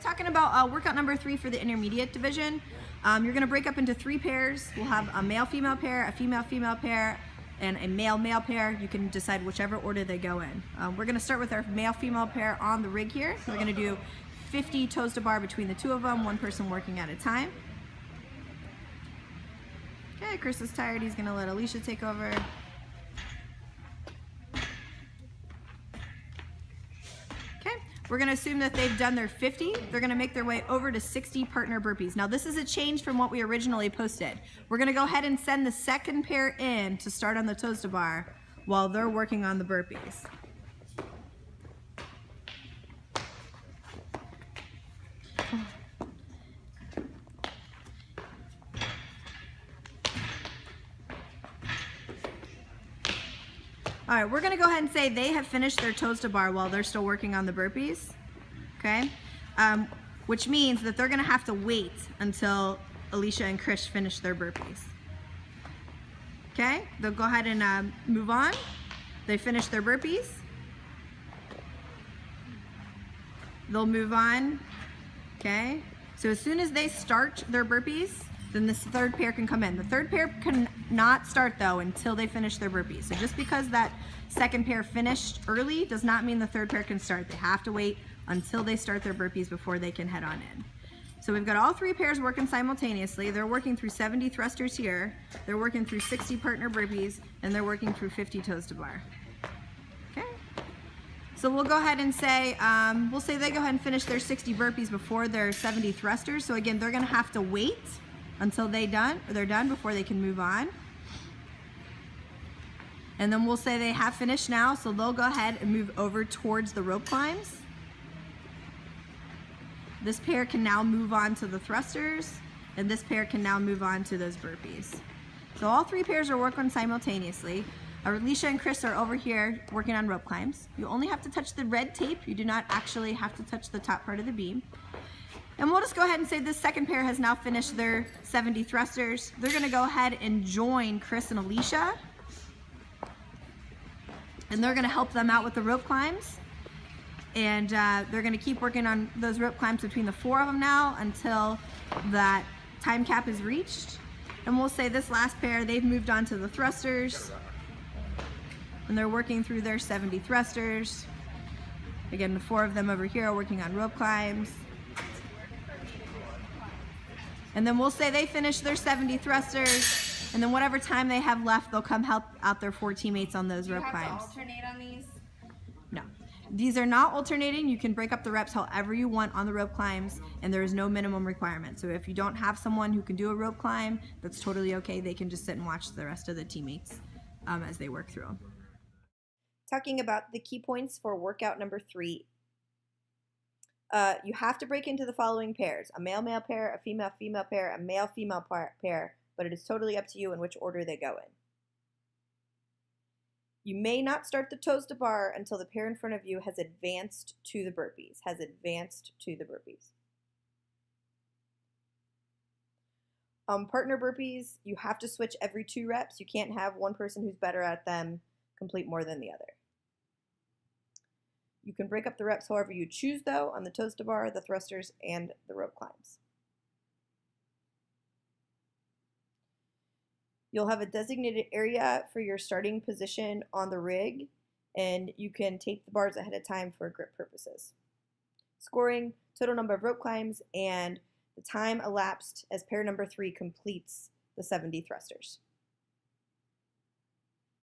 talking about workout number 3 for the intermediate division. You're going to break up into 3 pairs. We'll have a male-female pair, a female-female pair, and a male-male pair. You can decide whichever order they go in. We're going to start with our male-female pair on the rig here. We're going to do 50 toes to bar between the 2 of them, one person working at a time. Okay, Chris is tired. He's going to let Alicia take over. We're going to assume that they've done their 50. They're going to make their way over to 60 partner burpees. Now this is a change from what we originally posted. We're going to go ahead and send the second pair in to start on the toes to bar while they're working on the burpees. All right, we're gonna go ahead and say they have finished their toes to bar while they're still working on the burpees, okay? Which means that they're gonna have to wait until Alicia and Chris finish their burpees. Okay, they'll go ahead and move on. They finish their burpees. They'll move on, okay? So as soon as they start their burpees, then this third pair can come in. The third pair cannot start though until they finish their burpees. So just because that second pair finished early does not mean the third pair can start. They have to wait until they start their burpees before they can head on in. So we've got all 3 pairs working simultaneously. They're working through 70 thrusters here. They're working through 60 partner burpees, and they're working through 50 toes to bar. Okay. So we'll go ahead and say, we'll say they go ahead and finish their 60 burpees before their 70 thrusters. So again, they're gonna have to wait until they're done before they can move on. And then we'll say they have finished now, so they'll go ahead and move over towards the rope climbs. This pair can now move on to the thrusters, and this pair can now move on to those burpees. So all 3 pairs are working simultaneously. Alicia and Chris are over here working on rope climbs. You only have to touch the red tape. You do not actually have to touch the top part of the beam. And we'll just go ahead and say this second pair has now finished their 70 thrusters. They're gonna go ahead and join Chris and Alicia. And they're gonna help them out with the rope climbs. And they're gonna keep working on those rope climbs between the 4 of them now until that time cap is reached. And we'll say this last pair, they've moved on to the thrusters. And they're working through their 70 thrusters. Again, the 4 of them over here are working on rope climbs. And then we'll say they finish their 70 thrusters, and then whatever time they have left, they'll come help out their 4 teammates on those rope climbs. Do you have to alternate on these? No. These are not alternating. You can break up the reps however you want on the rope climbs, and there is no minimum requirement. So if you don't have someone who can do a rope climb, that's totally okay. They can just sit and watch the rest of the teammates as they work through them. Talking about the key points for workout number 3. You have to break into the following pairs: a male-male pair, a female-female pair, a male-female pair, but it is totally up to you in which order they go in. You may not start the toes to bar until the pair in front of you has advanced to the burpees, Partner burpees, you have to switch every 2 reps. You can't have one person who's better at them complete more than the other. You can break up the reps however you choose though on the toes to bar, the thrusters, and the rope climbs. You'll have a designated area for your starting position on the rig, and you can tape the bars ahead of time for grip purposes. Scoring, total number of rope climbs, and the time elapsed as pair number 3 completes the 70 thrusters.